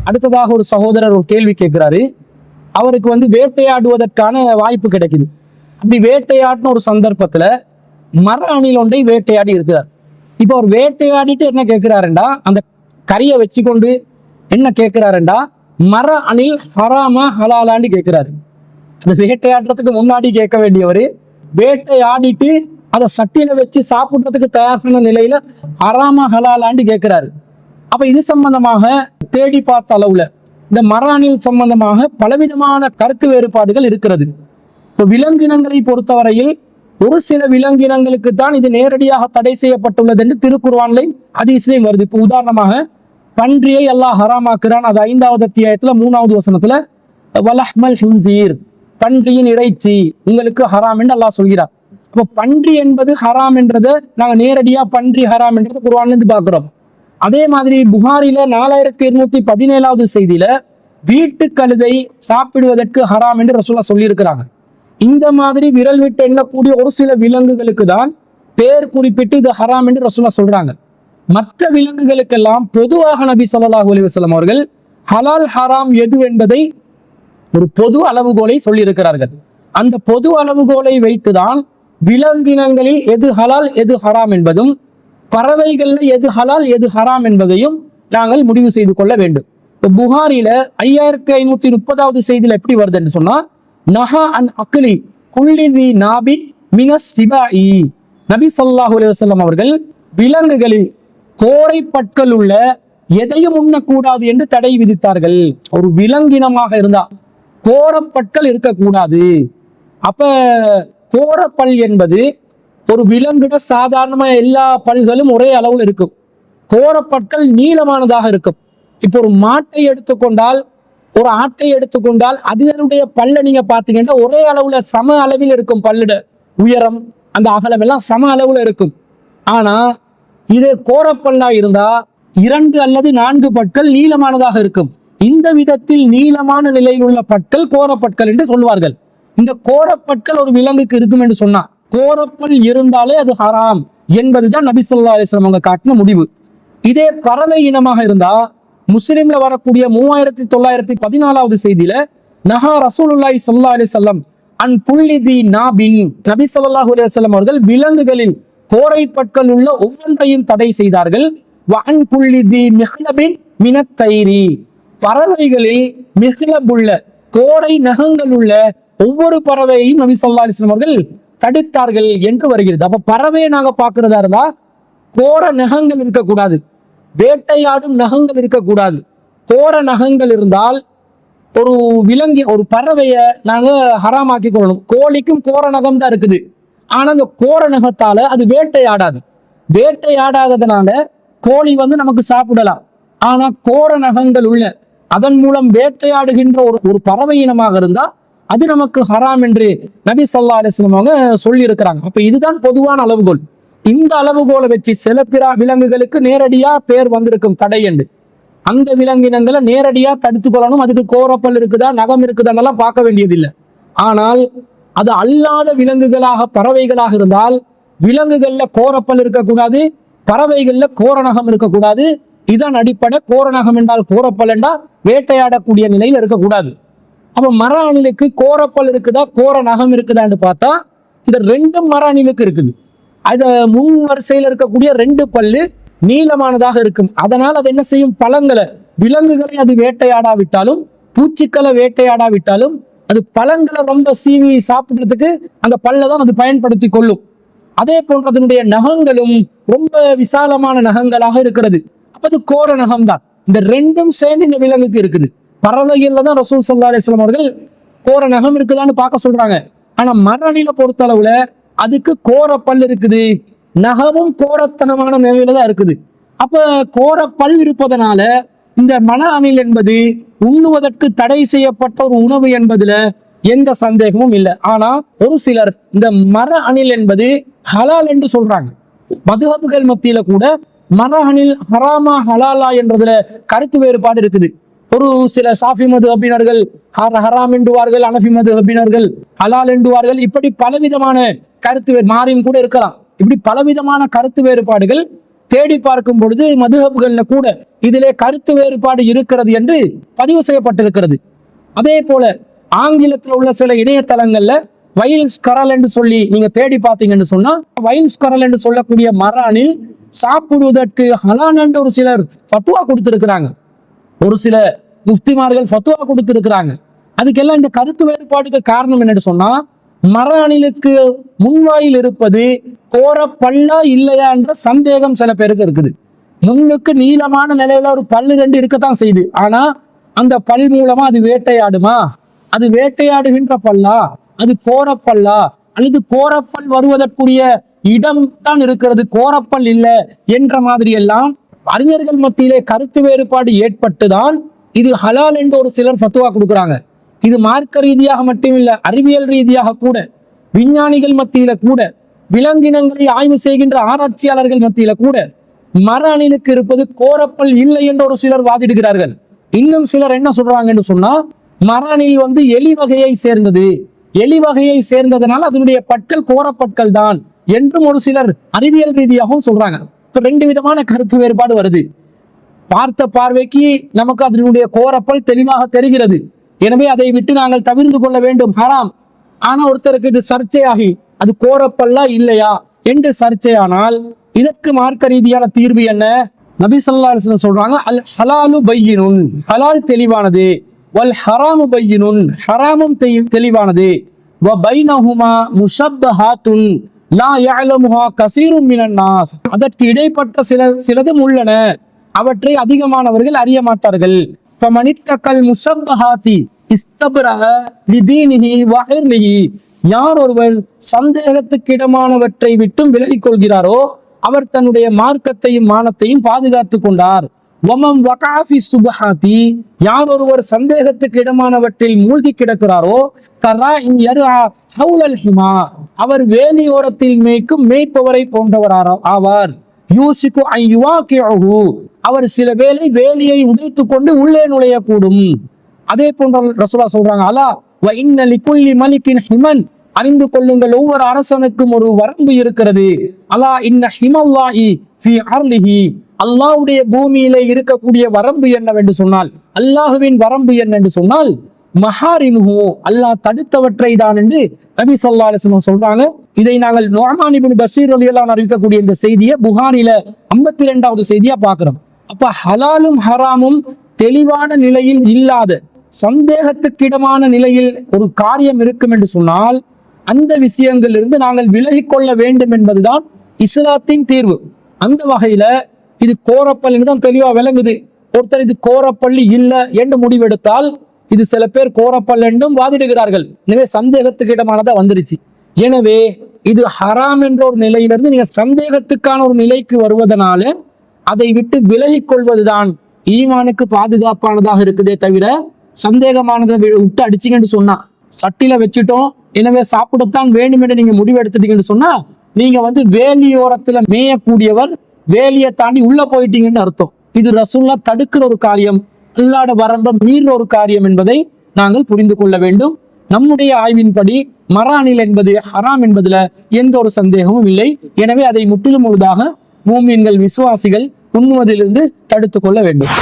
அடுத்ததாக ஒரு சகோதரர் ஒரு கேள்வி கேட்கிறாரு. அவருக்கு வேட்டையாடுவதற்கான வாய்ப்பு கிடைக்குது. அப்படி வேட்டையாடின ஒரு சந்தர்ப்பத்துல மர அணில் ஒன்றை வேட்டையாடி இருக்கிறார். இப்போ அவர் வேட்டையாடிட்டு என்ன கேட்கிறாருண்டா, அந்த கறியை வச்சு கொண்டு என்ன கேட்கிறாருண்டா, மர அணில் ஹராமா ஹலாலான்னு கேட்கிறாரு. அந்த வேட்டையாடுறதுக்கு முன்னாடி கேட்க வேண்டியவர் வேட்டையாடிட்டு அதை சட்டியில வச்சு சாப்பிட்றதுக்கு தயாரான நிலையில ஹராமா ஹலாலான்னு கேட்கிறாரு. அப்ப இது சம்பந்தமாக தேடி பார்த்த அளவுல இந்த மர அணில் சம்பந்தமாக பலவிதமான கருத்து வேறுபாடுகள் இருக்கிறது. இப்போ விலங்கினங்களை பொறுத்தவரையில் ஒரு சில விலங்கினங்களுக்கு தான் இது நேரடியாக தடை செய்யப்பட்டுள்ளது என்று திருக்குர்ஆன்லையும் ஹதீஸ்லையும் வருது. இப்போ உதாரணமாக பன்றியை அல்லாஹ் ஹராமாக்குறான். அது 5வது அத்தியாயத்துல 3வது வசனத்துல வலஹ்மல் ஹின்சீர், பன்றியின் இறைச்சி உங்களுக்கு ஹராம் என்று அல்லாஹ் சொல்கிறார். அப்போ பன்றி என்பது ஹராம் என்றதை நாங்கள் நேரடியா பன்றி ஹராம் என்றது குர்ஆன்ல இருந்து பார்க்கிறோம். அதே மாதிரி புகாரில 4217வது செய்தியில வீட்டு கழுதை சாப்பிடுவதற்கு ஹராம் என்று ரசூலுல்லாஹ் சொல்லி இருக்கிறாங்க. இந்த மாதிரி விரல் விட்டு எண்ணக்கூடிய ஒரு சில விலங்குகளுக்கு தான் பேர் குறிப்பிட்டு இது ஹராம் என்று ரசூலுல்லாஹ் சொல்றாங்க. மற்ற விலங்குகளுக்கெல்லாம் பொதுவாக நபி ஸல்லல்லாஹு அலைஹி வஸல்லம் அவர்கள் ஹலால் ஹராம் எது என்பதை ஒரு பொது அளவுகோலை சொல்லி இருக்கிறார்கள். அந்த பொது அளவுகோலை வைத்துதான் விலங்கினங்களில் எது ஹலால் எது ஹராம் என்பதும் பறவைகள்ல எது ஹலால் எது ஹராம் என்பதையும் நாங்கள் முடிவு செய்து கொள்ள வேண்டும். புகாரில 5530வது செய்தியில எப்படி வருது என்று சொன்னா, நஹா அன் அக்லி குல்லி தி நாபின் மினஸ் சிபாஇ, நபி ஸல்லல்லாஹு அலைஹி வஸல்லம் அவர்கள் விலங்குகளில் கோரை பற்கள் உள்ள எதையும் உண்ணக்கூடாது என்று தடை விதித்தார்கள். ஒரு விலங்கினமாக இருந்தா கோரப்பற்கள் இருக்கக்கூடாது. அப்ப கோரப்பல் என்பது ஒரு விலங்குட சாதாரணமா எல்லா பல்களும் ஒரே அளவில் இருக்கும். கோரப்பற்கள் நீளமானதாக இருக்கும். இப்போ ஒரு மாட்டை எடுத்துக்கொண்டால் ஒரு ஆட்டை எடுத்துக்கொண்டால் அதனுடைய பல்ல நீங்க பாத்தீங்கன்னா ஒரே அளவுல சம அளவில் இருக்கும். பல்லுட உயரம் அந்த அகலம் எல்லாம் சம அளவுல இருக்கும். ஆனா இது கோரப்பல்லா இருந்தா 2 அல்லது 4 பற்கள் நீளமானதாக இருக்கும். இந்த விதத்தில் நீளமான நிலையில் உள்ள பற்கள் கோரப்பற்கள் என்று சொல்வார்கள். இந்த கோரப்பற்கள் ஒரு விலங்குக்கு இருக்கும் என்று சொன்னா கோரப்பல் இருந்தாலே அது ஹராம் என்பதுதான் நபி ஸல்லல்லாஹு அலைஹி வஸல்லம் அவங்க காட்டின முடிவு. இதே பறவை இனமாக இருந்தா முஸ்லிம்ல வரக்கூடிய 3914வது செய்தியில நஹா ரசூலுல்லாஹி ஸல்லல்லாஹு அலைஹி வஸல்லம் அன் குல்லி தி நாபின், நபி ஸல்லல்லாஹு அலைஹி வஸல்லம் அவர்கள் விலங்குகளில் கோரை பற்கள் உள்ள ஒவ்வொன்றையும் தடை செய்தார்கள். வஅன் குல்லி தி மிஹ்லபின் மினத் தைரி, பறவைகளில் மிஹ்லப் உள்ள கோரை நகங்கள் உள்ள ஒவ்வொரு பறவையையும் நபி ஸல்லல்லாஹு அலைஹி வஸல்லம் அவர்கள் தடுத்தார்கள் என்று வருகிறது. அப்ப பறவையை நாங்க பார்க்கிறதா இருந்தா கோர நகங்கள் இருக்கக்கூடாது, வேட்டையாடும் நகங்கள் இருக்கக்கூடாது. கோர நகங்கள் இருந்தால் ஒரு பறவையை நாங்க ஹராமாக்கி கொள்ளணும். கோழிக்கும் கோர நகம் தான் இருக்குது. ஆனா அந்த கோர நகத்தால அது வேட்டையாடாது. வேட்டையாடாததுனால கோழி நமக்கு சாப்பிடலாம். ஆனா கோர நகங்கள் உள்ள அதன் மூலம் வேட்டையாடுகின்ற ஒரு பறவை இனமாக இருந்தா அது நமக்கு ஹராம் என்று நபி ஸல்லல்லாஹு அலைஹி வஸல்லம் அவங்க சொல்லி இருக்கிறாங்க. அப்ப இதுதான் பொதுவான அளவுகோல். இந்த அளவுகோலை வச்சு சில பிற விலங்குகளுக்கு நேரடியா பேர் வந்திருக்கும் தடை என்று. அந்த விலங்கினங்களை நேரடியா தடுத்து கொள்ளணும். அதுக்கு கோரப்பல் இருக்குதா நகம் இருக்குதான்னெல்லாம் பார்க்க வேண்டியதில்லை. ஆனால் அது அல்லாத விலங்குகளாக பறவைகளாக இருந்தால் விலங்குகள்ல கோரப்பல் இருக்கக்கூடாது, பறவைகள்ல கோரநகம் இருக்கக்கூடாது. இதான் அடிப்படை. கோரநகம் என்றால் கோரப்பல் என்றால் வேட்டையாடக்கூடிய நிலையில் இருக்கக்கூடாது. அப்ப மர அணிலுக்கு கோரப்பல் இருக்குதா கோர நகம் இருக்குதான்னு பார்த்தா இந்த 2 மர அணிலுக்கு இருக்குது. அது முன் வரிசையில் இருக்கக்கூடிய 2 பல்லு நீளமானதாக இருக்கும். அதனால் அது என்ன செய்யும், பழங்களை விலங்குகளை அது வேட்டையாடாவிட்டாலும் பூச்சிக்களை வேட்டையாடாவிட்டாலும் அது பழங்களை ரொம்ப சீவி சாப்பிடுறதுக்கு அந்த பல்ல தான் அது பயன்படுத்தி கொள்ளும். அதே போன்ற அதனுடைய நகங்களும் ரொம்ப விசாலமான நகங்களாக இருக்கிறது. அப்ப அது கோர நகம் தான். இந்த 2ம் சேர்ந்து இந்த விலங்குக்கு இருக்குது. பறவைகள்ல தான் ரசூல் ஸல்லல்லாஹு அலைஹி வஸல்லம் அவர்கள் கோர நகம் இருக்குதான்னு பார்க்க சொல்றாங்க. ஆனா மர அணில பொறுத்த அளவுல அதுக்கு கோர பல் இருக்குது, நகமும் கோரத்தனமான நிலையில தான் இருக்குது. அப்ப கோர பல் இருப்பதனால இந்த மர அணில் என்பது உண்ணுவதற்கு தடை செய்யப்பட்ட ஒரு உணவு என்பதுல எந்த சந்தேகமும் இல்லை. ஆனா ஒரு சிலர் இந்த மர அணில் என்பது ஹலால் என்று சொல்றாங்க. மதுஹபுகள் மத்தியில கூட மர அணில் ஹராமா ஹலாலா என்றதுல கருத்து வேறுபாடு இருக்குது. ஒரு சில சாஃபி மதுஹபினர்கள் ஹராம் என்றுவார்கள், அனஃபி மதுஹபினர்கள் ஹலால் என்றுவார்கள். இப்படி பலவிதமான கருத்து மாறியும் கூட இருக்கலாம். இப்படி பலவிதமான கருத்து வேறுபாடுகள் தேடி பார்க்கும் பொழுது மதுஹப்கள்ல கூட இதிலே கருத்து வேறுபாடு இருக்கிறது என்று பதிவு செய்யப்பட்டிருக்கிறது. அதே போல ஆங்கிலத்தில் உள்ள சில இணையதளங்கள்ல வைல்ஸ் கரல் என்று சொல்லி நீங்க தேடி பார்த்தீங்கன்னு சொன்னா, வைல்ஸ் கரல் என்று சொல்லக்கூடிய மர அணில் சாப்பிடுவதற்கு ஹலால் என்று ஒரு சிலர் ஃபத்வா கொடுத்திருக்கிறாங்க. ஒரு சில முஃப்திமார்கள் ஃபத்வா கொடுத்திருக்கிறாங்க. அதுக்கெல்லாம் இந்த கருத்து வேறுபாடுக்கு காரணம் என்னன்னு சொன்னா, மர அணிலுக்கு முன்வாயில் இருப்பது கோரப்பல்லா இல்லையா என்ற சந்தேகம் சில பேருக்கு இருக்குது. முன்னுக்கு நீளமான நிலையில ஒரு பல்லு ரெண்டு இருக்கத்தான் செய்யுது. ஆனா அந்த பல் மூலமா அது வேட்டையாடுமா, அது வேட்டையாடுகின்ற பல்லா, அது கோரப்பல்லா, அல்லது கோரப்பல் வருவதற்குரிய இடம் தான் இருக்கிறது, கோரப்பல் இல்லை என்ற மாதிரி எல்லாம் அறிஞர்கள் மத்தியிலே கருத்து வேறுபாடு ஏற்பட்டுதான் இது ஹலால் என்று ஒரு சிலர் ஃபத்வா கொடுக்குறாங்க. இது மார்க்க ரீதியாக மட்டுமில்ல, அறிவியல் ரீதியாக கூட, விஞ்ஞானிகள் மத்தியில கூட, விலங்கினங்களை ஆய்வு செய்கின்ற ஆராய்ச்சியாளர்கள் மத்தியில கூட மர அணிலுக்கு இருப்பது கோரப்பல் இல்லை என்று ஒரு சிலர் வாதிடுகிறார்கள். இன்னும் சிலர் என்ன சொல்றாங்கன்னு சொன்னா, மர அணில் எலி வகையை சேர்ந்தது, எலி வகையை சேர்ந்ததுனால அதனுடைய பற்கள் கோரப்பற்கள் தான் என்றும் ஒரு சிலர் அறிவியல் ரீதியாகவும் சொல்றாங்க. இப்ப ரெண்டு விதமான கருத்து வேறுபாடு வருது. பார்த்த பார்வைக்கு நமக்கு அதனுடைய கோரப்பல் தெளிவாக தெரிகிறது, எனவே அதை விட்டு நாங்கள் தவிர்த்து கொள்ள வேண்டும், ஹராம். ஆனா ஒருத்தருக்கு இது சர்ச்சையாகி அது கோரப்பல்லா இல்லையா என்று சர்ச்சையானால் இதற்கு மார்க்க ரீதியான தீர்வு என்ன? நபி ஸல்லல்லாஹு அலைஹி வஸல்லம் சொல்றாங்க, அல் ஹலாலு பையினுன், ஹலால் தெளிவானது, வல் ஹராமு பையினுன், ஹராமும் தெளிவானது, வ பைனஹுமா முஷப்பஹாத்துன் லா யஅலமுஹா கஸீரும் மினன் நாஸ், அதற்கு இடைப்பட்ட சிலதும் உள்ளன, அவற்றை அதிகமானவர்கள் அறிய மாட்டார்கள். ஃபமனித்தகல் முஷப்பஹாத்தி இஸ்தப்ரஹ லிதீனிஹி வ இர்லிஹி, யார் ஒருவர் சந்தேகத்துக்கிடமானவற்றை விட்டும் விலகிக் கொள்கிறாரோ அவர் தன்னுடைய மார்க்கத்தையும் மானத்தையும் பாதுகாத்துக் கொண்டார். வமம் வகாஃபி சுபஹாத்தி, யார் ஒருவர் சந்தேகத்துக்கு இடமானவற்றில் மூழ்கி கிடக்கிறாரோ கராஇன் யர்ஆ ஹவுலல் ஹிமா, அவர் வேலியோரத்தில் மேய்க்கும் மேய்ப்பவரை போன்றவர் ஆவார். யூசிகு அன் யுவாகிஉஹு, அவர் சில வேளை வேலியை உடைத்துக் கொண்டு உள்ளே நுழையக்கூடும். அதே போன்ற ரசூலுல்லாஹ் சொல்றாங்க, அலா வ இன்ன லிகுல்லி மலிகின் ஹிமன், அறிந்து கொள்ளுங்கள் ஒவ்வொரு அரசனுக்கும் ஒரு வரம்பு இருக்கிறது. அலா இன்ன ஹிமல்லாஹி ஃபீ அர்லிஹி, அல்லாஹ்வுடைய பூமியிலே இருக்கக்கூடிய வரம்பு என்னவென்று சொன்னால், அல்லாஹுவின் வரம்பு என்னென்று சொன்னால் மஹாரிமுஹு, அல்லாஹ் தடுத்தவற்றை தான் என்று நபி ஸல்லல்லாஹு அலைஹி வஸல்லம் சொல்றாங்க. இதை நாங்கள் நுஅமான் இப்னு பஷீர் ரலியல்லாஹு அன்ஹு அறிவிக்கக்கூடிய இந்த செய்தியை புகாரில 52வது செய்தியா பார்க்கிறோம். அப்ப ஹலாலும் ஹராமும் தெளிவான நிலையில் இல்லாத, சந்தேகத்துக்கிடமான நிலையில் ஒரு காரியம் இருக்கும் என்று சொன்னால் அந்த விஷயங்களிலிருந்து நாங்கள் விலகிக் கொள்ள வேண்டும் என்பதுதான் இஸ்லாத்தின் தீர்வு. அந்த வகையில இது கோரப்பல் தான் தெளிவா விளங்குது. ஒருத்தர் இது கோரப்பள்ளி இல்லை என்று முடிவெடுத்தால் இது சில பேர் கோரப்பல் என்றும் வாதிடுகிறார்கள். எனவே சந்தேகத்துக்கு இடமானதா வந்துருச்சு. எனவே இது ஹராம் என்ற ஒரு நிலையிலிருந்து நீங்க சந்தேகத்துக்கான ஒரு நிலைக்கு வருவதனால அதை விட்டு விலகிக் கொள்வதுதான் ஈமானுக்கு பாதுகாப்பானதாக இருக்குதே தவிர, சந்தேகமானதை விட்டு அடிச்சிங்கன்னு சொன்னா, சட்டில வச்சுட்டோம் எனவே சாப்பிடத்தான் வேண்டும் என்று நீங்க முடிவு எடுத்துட்டீங்கன்னு சொன்னா நீங்க வேலியோரத்துல மேயக்கூடியவர், வேலியை தாண்டி உள்ள போயிட்டீங்கன்னு அர்த்தம். இது ரசூலுல்லாஹ் தடுக்கிற ஒரு காரியம், அல்லாஹ்வோட வரம்பை மீறுற ஒரு காரியம் என்பதை நாங்கள் புரிந்து கொள்ள வேண்டும். நம்முடைய ஆய்வின்படி மர அணில் என்பது ஹராம் என்பதுல எந்த ஒரு சந்தேகமும் இல்லை. எனவே அதை முற்றிலும் முழுதாக மூமின்கள், விசுவாசிகள் உண்ணுவதிலிருந்து தடுத்துக் கொள்ள வேண்டும்.